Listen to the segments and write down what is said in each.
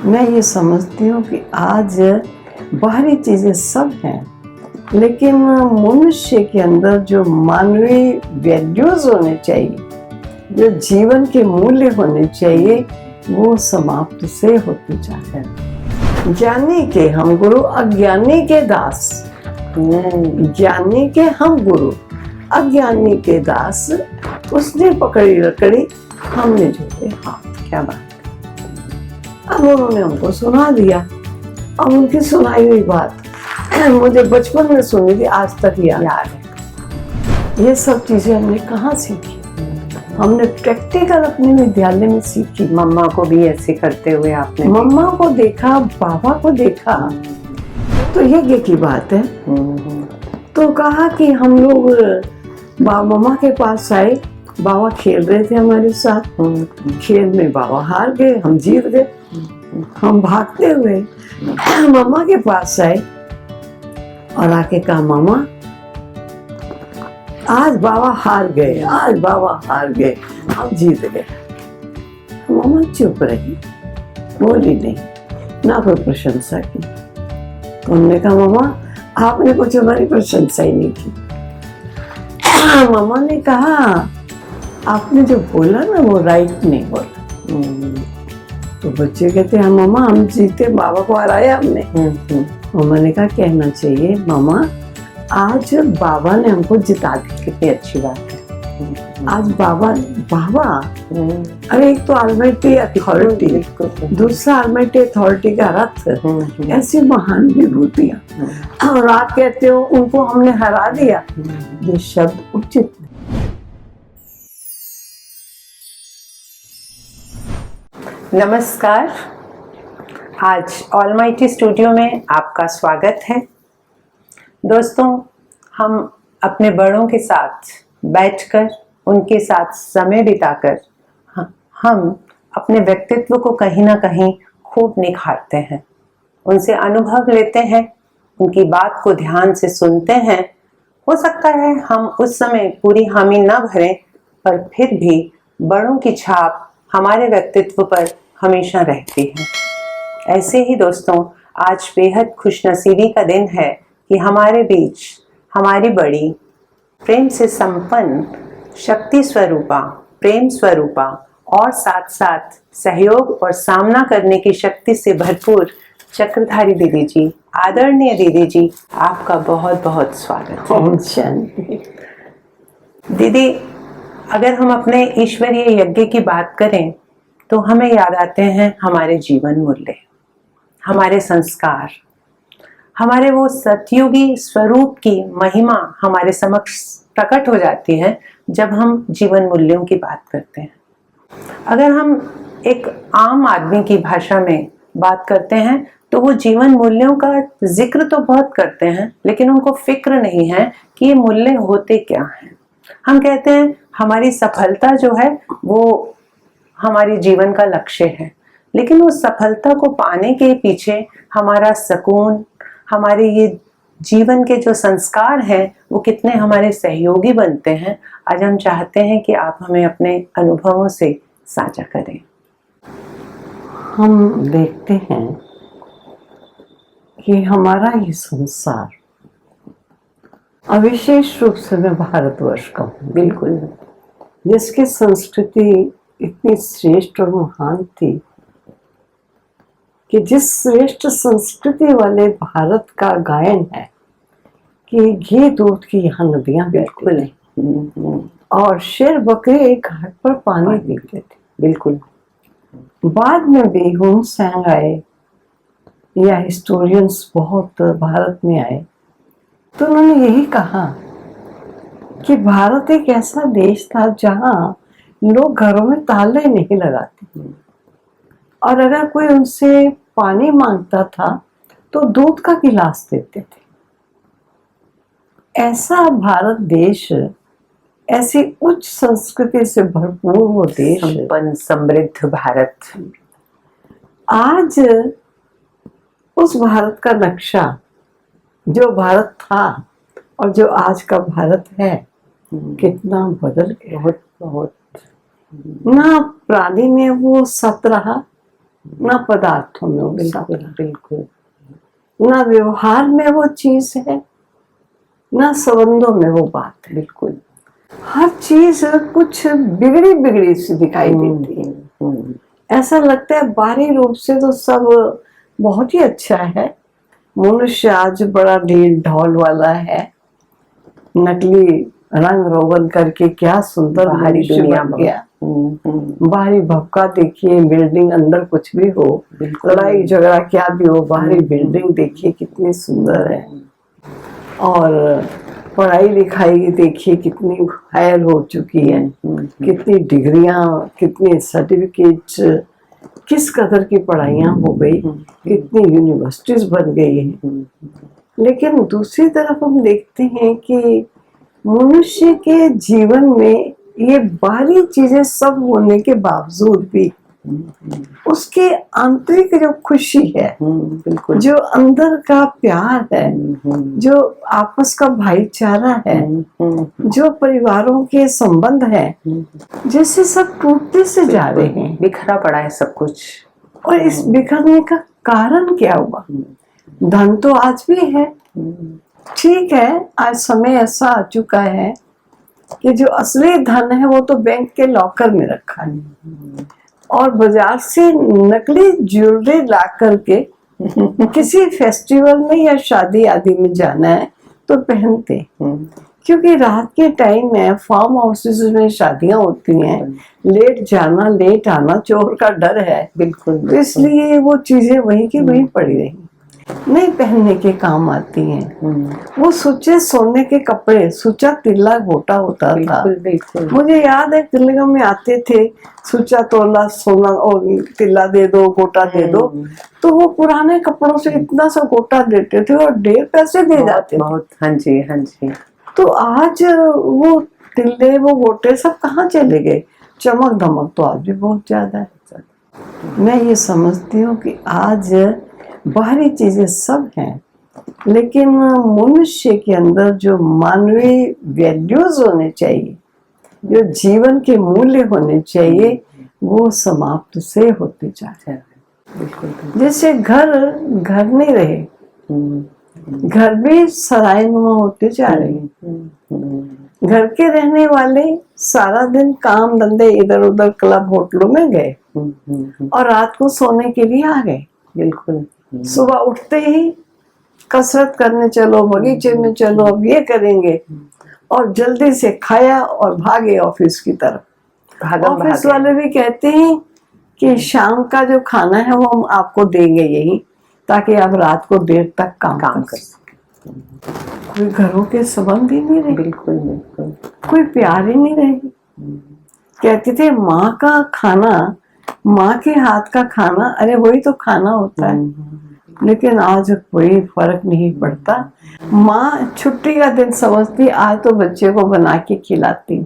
मैं ये समझती हूँ कि आज बाहरी चीज़ें सब हैं, लेकिन मनुष्य के अंदर जो मानवीय वैल्यूज होने चाहिए, जो जीवन के मूल्य होने चाहिए, वो समाप्त से होते जाते हैं। ज्ञानी के हम गुरु, अज्ञानी के दास। ज्ञानी के हम गुरु, अज्ञानी के दास। उसने पकड़ी लकड़ी, हमने जोड़े हाथ। क्या बात। अब उन्होंने हमको सुना दिया। अब उनकी सुनाई हुई बात मुझे बचपन में सुनी थी, आज तक याद है। ये सब चीजें हमने कहाँ सीखी? हमने प्रैक्टिकल अपने विद्यालय में सीखी। मम्मा को भी ऐसे करते हुए आपने? मम्मा को देखा, बाबा को देखा। तो यज्ञ की बात है। तो कहा कि हम लोग मम्मा के पास आए। बाबा खेल रहे थे हमारे साथ। खेल में बाबा हार गए, हम जीत गए। हम भागते हुए मम्मा के पास आए और आके कहा, मामा आज बाबा हार गए, आज बाबा हार गए, हम जीत गए। मम्मा चुप रही, बोली नहीं, ना कोई प्रशंसा की। तो हमने कहा, मम्मा आपने कुछ हमारी प्रशंसा ही नहीं की। मम्मा ने कहा, आपने जो बोला ना वो राइट नहीं बोला। तो बच्चे कहते हैं, मम्मा हम जीते, बाबा को हराया हमने। मम्मा ने कहा, कहना चाहिए मामा आज बाबा ने हमको जिता दी। कितनी अच्छी बात है। आज बाबा अरे एक तो ऑलमाइटी अथॉरिटी, दूसरा ऑलमाइटी अथॉरिटी का रथ, ऐसी महान विभूतियां, और आप कहते हो उनको हमने हरा दिया। ये शब्द उचित। नमस्कार, आज ऑलमाइटी स्टूडियो में आपका स्वागत है। दोस्तों, हम अपने बड़ों के साथ बैठकर, उनके साथ समय बिताकर हम अपने व्यक्तित्व को कहीं ना कहीं खूब निखारते हैं, उनसे अनुभव लेते हैं, उनकी बात को ध्यान से सुनते हैं। हो सकता है हम उस समय पूरी हामी न भरें, पर फिर भी बड़ों की छाप हमारे व्यक्तित्व पर हमेशा रहती है। ऐसे ही दोस्तों, आज बेहद खुशनसीबी का दिन है कि हमारे बीच हमारी बड़ी, प्रेम से संपन्न, शक्ति स्वरूपा, प्रेम स्वरूपा और साथ साथ सहयोग और सामना करने की शक्ति से भरपूर चक्रधारी दीदी जी, आदरणीय दीदी जी, आपका बहुत बहुत स्वागत है। दीदी, अगर हम अपने ईश्वरीय यज्ञ की बात करें तो हमें याद आते हैं हमारे जीवन मूल्य, हमारे संस्कार, हमारे वो सतयुगी स्वरूप की महिमा हमारे समक्ष प्रकट हो जाती है जब हम जीवन मूल्यों की बात करते हैं। अगर हम एक आम आदमी की भाषा में बात करते हैं तो वो जीवन मूल्यों का जिक्र तो बहुत करते हैं, लेकिन उनको फिक्र नहीं है कि ये मूल्य होते क्या हैं। हम कहते हैं हमारी सफलता जो है वो हमारे जीवन का लक्ष्य है, लेकिन उस सफलता को पाने के पीछे हमारा सुकून, हमारे ये जीवन के जो संस्कार हैं वो कितने हमारे सहयोगी बनते हैं। आज हम चाहते हैं कि आप हमें अपने अनुभवों से साझा करें। हम देखते हैं कि हमारा ये संसार, विशेष रूप से मैं भारतवर्ष का हूँ, बिल्कुल, जिसकी संस्कृति इतनी श्रेष्ठ और महान थी कि जिस श्रेष्ठ संस्कृति वाले भारत का गायन है कि घी दूध की यहाँ नदियां बिल्कुल, और शेर बकरे एक घाट पर पानी पीते थे। बिल्कुल। बाद में भी हुम-सेंग आए या हिस्टोरियंस बहुत भारत में आए, तो उन्होंने यही कहा कि भारत एक ऐसा देश था जहाँ लोग घरों में ताले नहीं लगाते, और अगर कोई उनसे पानी मांगता था तो दूध का गिलास देते थे। ऐसा भारत देश, ऐसी उच्च संस्कृति से भरपूर वो देश, संपन्न समृद्ध भारत। आज उस भारत का नक्शा, जो भारत था और जो आज का भारत है, कितना बदल गया। बहुत बहुत ना प्राणी में वो सत रहा, ना पदार्थों में वो सब बिल्कुल बिल्कुल। ना व्यवहार में वो चीज है, ना संबंधों में वो बात है। बिल्कुल। हर चीज कुछ बिगड़ी बिगड़ी सी दिखाई देती है। ऐसा लगता है बाहरी रूप से तो सब बहुत ही अच्छा है। मनुष्य आज बड़ा ढील ढोल वाला है, नकली रंग रोगन करके क्या सुंदर बाहरी मनुष्य दुनिया बन गया। बाहरी भपका देखिए, बिल्डिंग अंदर कुछ भी हो, लड़ाई झगड़ा क्या भी हो, बाहरी बिल्डिंग देखिए कितनी सुंदर है। और पढ़ाई लिखाई देखिए कितनी हायर हो चुकी है, कितनी डिग्रियां, कितनी सर्टिफिकेट्स, किस कदर की पढ़ाइयां हो गई, कितनी यूनिवर्सिटीज बन गई हैं। लेकिन दूसरी तरफ हम देखते हैं कि मनुष्य के जीवन में ये बाहरी चीजें सब होने के बावजूद भी उसके आंतरिक जो खुशी है, बिल्कुल। जो अंदर का प्यार है, जो आपस का भाईचारा है, जो परिवारों के संबंध है, जैसे सब टूटते से जा रहे हैं, बिखरा पड़ा है सब कुछ। और इस बिखरने का कारण क्या हुआ? धन तो आज भी है, ठीक है, आज समय ऐसा आ चुका है कि जो असली धन है वो तो बैंक के लॉकर में रखा है, और बाजार से नकली ज्वेलरी ला करके किसी फेस्टिवल में या शादी आदि में जाना है तो पहनते, क्योंकि रात के टाइम में फार्म हाउसेस में शादियां होती हैं, लेट जाना लेट आना चोर का डर है। बिल्कुल। तो इसलिए वो चीजें वहीं की वहीं पड़ी रही, नहीं पहनने के काम आती हैं। वो सुचे सोने के कपड़े, सुचा तिल्ला गोटा होता था। बिल्कुल। मुझे याद है तिलगा में आते थे, सुचा तोला सोना और तिल्ला दे दो, गोटा दे दो, तो वो पुराने कपड़ों से इतना सा गोटा देते थे और ढेर पैसे दे जाते थे। बहुत। हाँ जी, हाँ जी। तो आज वो तिल्ले वो गोटे सब कहाँ चले गए? चमक धमक तो आज भी बहुत ज्यादा है। मैं ये समझती हूँ कि आज बाहरी चीजें सब हैं, लेकिन मनुष्य के अंदर जो मानवीय वैल्यूज होने चाहिए, जो जीवन के मूल्य होने चाहिए, वो समाप्त से होते जा रहे हैं। बिल्कुल। जैसे घर घर नहीं रहे, घर भी सरायनुमा होते जा रहे हैं। घर के रहने वाले सारा दिन काम धंधे इधर उधर क्लब होटलों में गए और रात को सोने के लिए आ गए। बिल्कुल। सुबह उठते ही कसरत करने चलो, बगीचे में चलो, अब ये करेंगे, और जल्दी से खाया और भागे ऑफिस की तरफ। ऑफिस वाले भी कहते हैं कि शाम का जो खाना है वो हम आपको देंगे यही, ताकि आप रात को देर तक काम कर सकें। कोई घरों के संबंध ही नहीं रहे। बिल्कुल बिल्कुल। कोई प्यार ही नहीं रहे। कहते थे माँ का खाना, माँ के हाथ का खाना, अरे वही तो खाना होता है। लेकिन आज कोई फर्क नहीं पड़ता। माँ छुट्टी का दिन समझती, आज तो बच्चे को बना के खिलाती।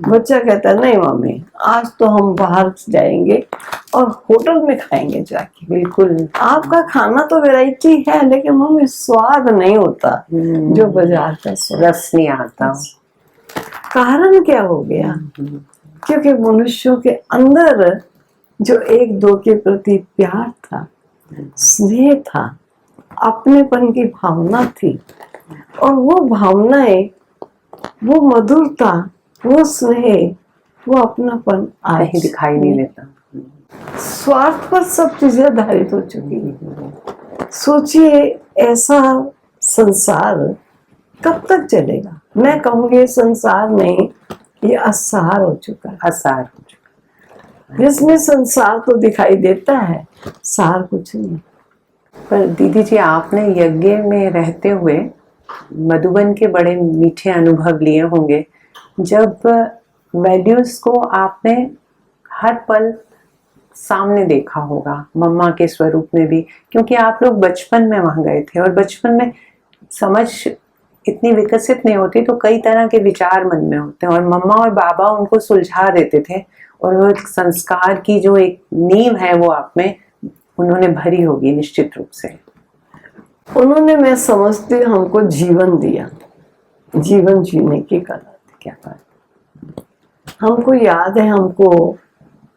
बच्चा कहता है नहीं मम्मी, आज तो हम बाहर जाएंगे और होटल में खाएंगे जाके। बिल्कुल। आपका खाना तो वैरायटी है, लेकिन मम्मी स्वाद नहीं होता जो बाजार का स्वाद, रस नहीं आता। कारण क्या हो गया? क्योंकि मनुष्यों के अंदर जो एक दो के प्रति प्यार था, स्नेह था, अपनेपन की भावना थी, और वो भावनाएं, वो मधुरता, वो स्नेह, वो अपनापन आज दिखाई नहीं देता। स्वार्थ पर सब चीजें आधारित हो चुकी है। सोचिए ऐसा संसार कब तक चलेगा? मैं कहूँगी संसार नहीं, ये असार हो चुका है। असार हो चुका, जिसमें संसार तो दिखाई देता है, सार कुछ नहीं। पर दीदी जी, आपने यज्ञ में रहते हुए मधुबन के बड़े मीठे अनुभव लिए होंगे, जब वैल्यूज को आपने हर पल सामने देखा होगा, मम्मा के स्वरूप में भी, क्योंकि आप लोग बचपन में वहां गए थे और बचपन में समझ इतनी विकसित नहीं होती, तो कई तरह के विचार मन में होते हैं, और मम्मा और बाबा उनको सुलझा देते थे, और वो संस्कार की जो एक नींव है वो आप में उन्होंने भरी होगी निश्चित रूप से। उन्होंने, मैं समझती हूँ, हमको जीवन दिया, जीवन जीने की कला। क्या बात। हमको याद है, हमको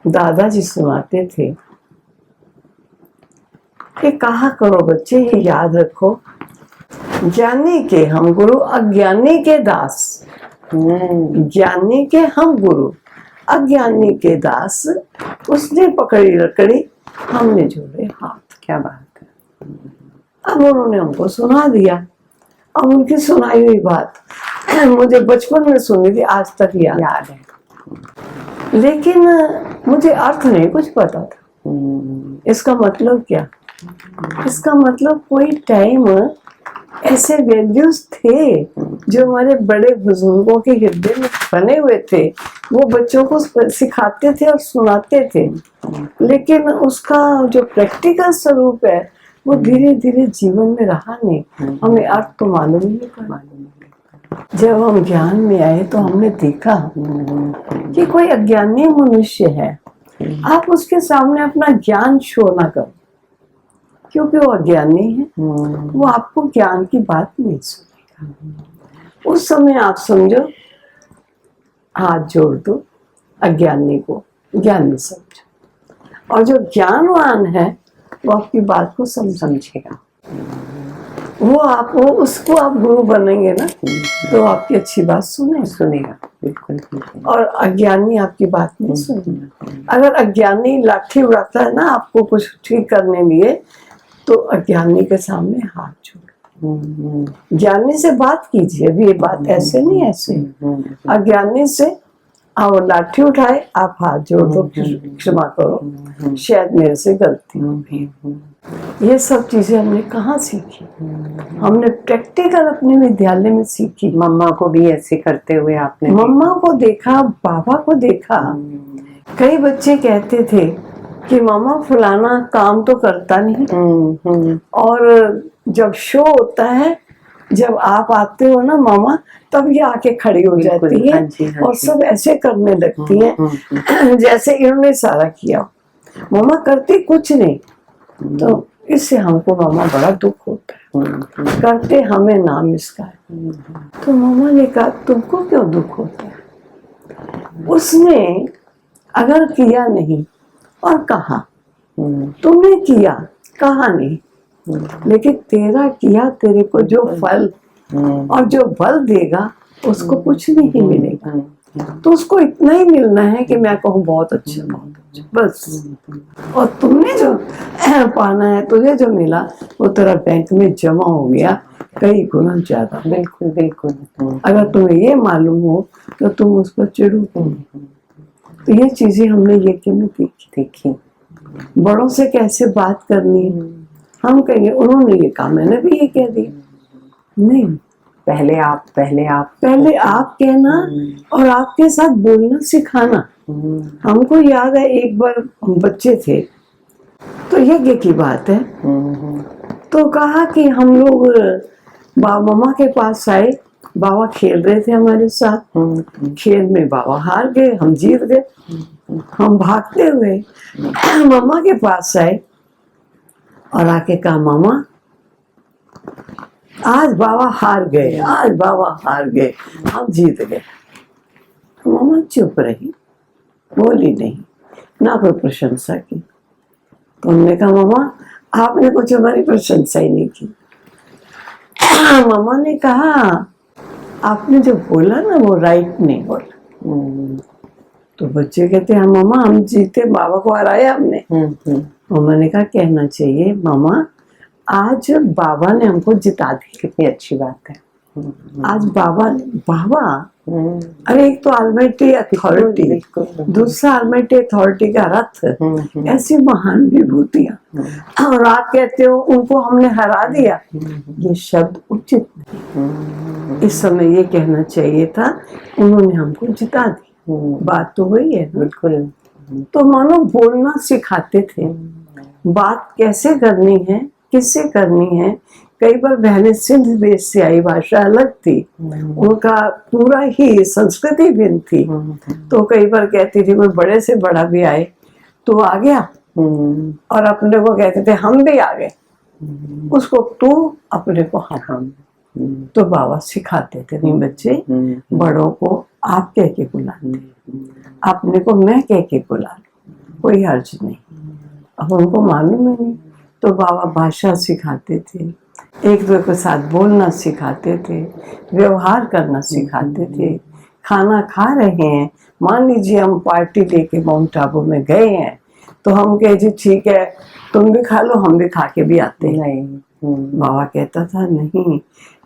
दादाजी सुनाते थे कि कहा करो बच्चे, ये याद रखो, ज्ञानी के हम गुरु, अज्ञानी के दास। ज्ञानी के हम गुरु, अज्ञानी के दास। उसने पकड़ी लकड़ी, हमने जोड़े हाथ। क्या बात है। अब उन्होंने हमको सुना दिया। अब उनकी सुनाई हुई बात मुझे बचपन में सुनी थी, आज तक याद है, लेकिन मुझे अर्थ नहीं कुछ पता था। इसका मतलब क्या? इसका मतलब कोई टाइम ऐसे वैल्यूज थे जो हमारे बड़े बुजुर्गों के हृदय में बने हुए थे, वो बच्चों को सिखाते थे और सुनाते थे, लेकिन उसका जो प्रैक्टिकल स्वरूप है वो धीरे धीरे जीवन में रहा नहीं। हमें अर्थ तो मालूम ही नहीं पड़ा। जब हम ज्ञान में आए तो हमने देखा कि कोई अज्ञानी मनुष्य है, आप उसके सामने अपना ज्ञान शो ना करो, क्योंकि वो अज्ञानी है, वो आपको ज्ञान की बात नहीं सुनेगा। उस समय आप समझो, हाथ जोड़ दो अज्ञानी को, ज्ञानी समझो, और जो ज्ञानवान है वो आपकी बात को समझेगा। वो आपको, उसको आप गुरु बनेंगे ना, तो आपकी अच्छी बात सुनेगा। बिल्कुल। और अज्ञानी आपकी बात नहीं सुनेगा। अगर अज्ञानी लाठी उड़ाता है ना आपको कुछ ठीक करने लिए, तो अज्ञानी के सामने हाथ जोड़ो, ज्ञानी से बात कीजिए। अभी ये बात ऐसे नहीं, ऐसे अज्ञानी से और लाठी उठाए, आप हाथ जोड़ दो, क्षमा करो, शायद मेरे से गलती हो गई। ये सब चीजें हमने कहाँ सीखी? हमने प्रैक्टिकल अपने विद्यालय में सीखी। मम्मा को भी ऐसे करते हुए आपने? मम्मा को देखा, बाबा को देखा। कई बच्चे कहते थे कि मामा फलाना काम तो करता नहीं, और जब शो होता है, जब आप आते हो ना मामा, तब ये आके खड़ी हो जाती है। हाँ और सब ऐसे करने लगती है जैसे इन्होंने सारा किया। मामा करती कुछ नहीं, तो इससे हमको मामा बड़ा दुख होता है, करते हमें नाम इसका है। तो मामा ने कहा, तुमको क्यों दुख होता है? उसने अगर किया नहीं और कहा, तुमने किया, कहा नहीं, लेकिन तेरा किया, तेरे को जो फल और जो बल देगा उसको कुछ नहीं मिलेगा। तो उसको इतना ही मिलना है कि मैं कहूँ बहुत अच्छा, बहुत अच्छा, बस। और तुमने जो पाना है, तुझे जो मिला, वो तेरा बैंक में जमा हो गया कई गुना ज्यादा। बिल्कुल बिल्कुल। अगर तुम्हें ये मालूम हो तो तुम उस पर चिढ़ो। तो ये चीजें हमने ये में देखी। बड़ों से कैसे बात करनी है, हम कहेंगे उन्होंने ये कहा, मैंने भी ये कह दिया। नहीं, पहले आप कहना और आपके साथ बोलना सिखाना। हमको याद है, एक बार हम बच्चे थे, तो यज्ञ की बात है, तो कहा कि हम लोग मम्मा के पास आए। बाबा खेल रहे थे हमारे साथ, खेल में बाबा हार गए, हम जीत गए। हम भागते हुए मम्मा के पास आए और आके कहा, मामा आज बाबा हार गए, आज बाबा हार गए, हम जीत गए। तो मामा चुप रही, बोली नहीं, ना कोई प्रशंसा की। तो हमने कहा, मामा आपने कुछ हमारी प्रशंसा ही नहीं की। मामा ने कहा, आपने जो बोला ना वो राइट नहीं बोला। तो बच्चे कहते हैं, हाँ मामा हम जीते, बाबा को हराया हमने। मामा ने कहा, कहना चाहिए मामा आज बाबा ने हमको जिता दी। कितनी अच्छी बात है। आज बाबा अरे एक तो ऑलमाइटी अथॉरिटी, दूसरा ऑलमाइटी अथॉरिटी का रथ, ऐसी महान विभूतियां, और आप कहते हो उनको हमने हरा दिया। ये शब्द उचित नहीं। इस समय ये कहना चाहिए था, उन्होंने हमको जिता दी। बात तो वही है। बिल्कुल। तो मानो बोलना सिखाते थे, बात कैसे करनी है, किससे करनी है। कई बार बहनें सिंध देश से आई, भाषा अलग थी, उनका पूरा ही संस्कृति भिन्न थी। तो कई बार कहती थी, कोई बड़े से बड़ा भी आए तो आ गया, और अपने को कहते थे हम भी आ गए, उसको तू, अपने को हम। तो बाबा सिखाते थे, नहीं बच्चे, बड़ों को आप कह के बुलाते, अपने को मैं कह के बुला, कोई हर्ज नहीं। अब उनको मालूम ही नहीं, तो बाबा भाषा सिखाते थे, एक दूसरे के साथ बोलना सिखाते थे, व्यवहार करना सिखाते थे। खाना खा रहे हैं, मान लीजिए हम पार्टी लेके माउंट आबू में गए हैं, तो हम कहे जी ठीक है तुम भी खा लो, हम भी खा के भी आते हैं। नहीं। बाबा कहता था नहीं,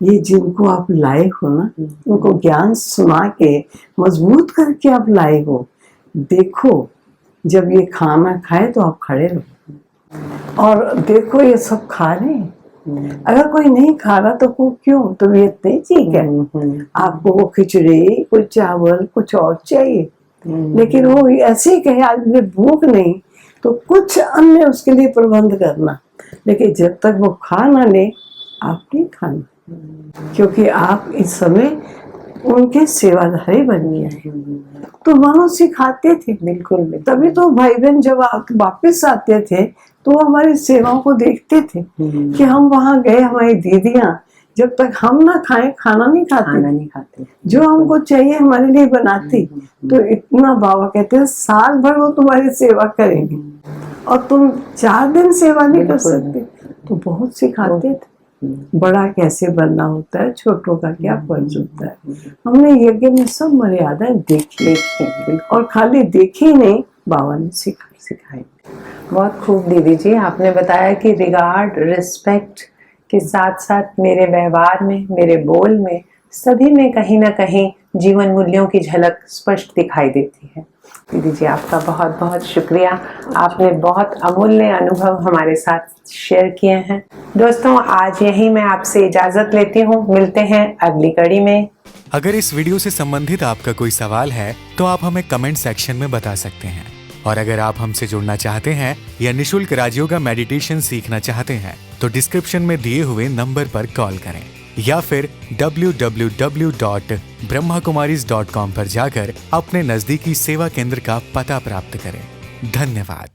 ये जिनको आप लाए हो ना, उनको ज्ञान सुना के मजबूत करके आप लाए हो। देखो जब ये खाना खाए तो आप खड़े रहो और देखो ये सब खा रहे हैं। अगर कोई नहीं खा रहा तो वो क्यों, तो ये नहीं ठीक है, आपको वो खिचड़ी कुछ चावल कुछ और चाहिए, लेकिन वो ऐसे ही कहे आज मुझे भूख नहीं, तो कुछ अन्य उसके लिए प्रबंध करना, लेकिन जब तक वो खा ना ले आप नहीं खाना, क्योंकि आप इस समय उनके सेवाधारी बन गए हैं। तो मानो सिखाते थे। बिल्कुल। तभी तो भाई बहन जब वापिस आते थे तो वो हमारी सेवाओं को देखते थे कि हम वहां गए, हमारी दीदियां जब तक हम ना खाएं खाना नहीं खाते, जो हमको चाहिए हमारे लिए बनाती। तो इतना बाबा कहते हैं साल भर वो तुम्हारी सेवा करेंगे और तुम 4 दिन सेवा नहीं कर सकते। तो बहुत सिखाते थे बड़ा कैसे बनना होता है, छोटों का क्या फर्ज होता है। हमने यज्ञ में सब मर्यादाएं देखी और खाली देखी ही नहीं, बाबा ने सिखाई। बहुत खूब दीदी जी, आपने बताया कि रिगार्ड रिस्पेक्ट के साथ साथ मेरे व्यवहार में, मेरे बोल में, सभी में कहीं ना कहीं जीवन मूल्यों की झलक स्पष्ट दिखाई देती है। दीदी जी आपका बहुत बहुत शुक्रिया, आपने बहुत अमूल्य अनुभव हमारे साथ शेयर किए हैं। दोस्तों आज यहीं मैं आपसे इजाजत लेती हूँ, मिलते हैं अगली कड़ी में। अगर इस वीडियो से संबंधित आपका कोई सवाल है तो आप हमें कमेंट सेक्शन में बता सकते हैं, और अगर आप हमसे जुड़ना चाहते हैं या निशुल्क राजयोगा मेडिटेशन सीखना चाहते हैं तो डिस्क्रिप्शन में दिए हुए नंबर पर कॉल करें या फिर www.brahmakumaris.com पर जाकर अपने नजदीकी सेवा केंद्र का पता प्राप्त करें। धन्यवाद।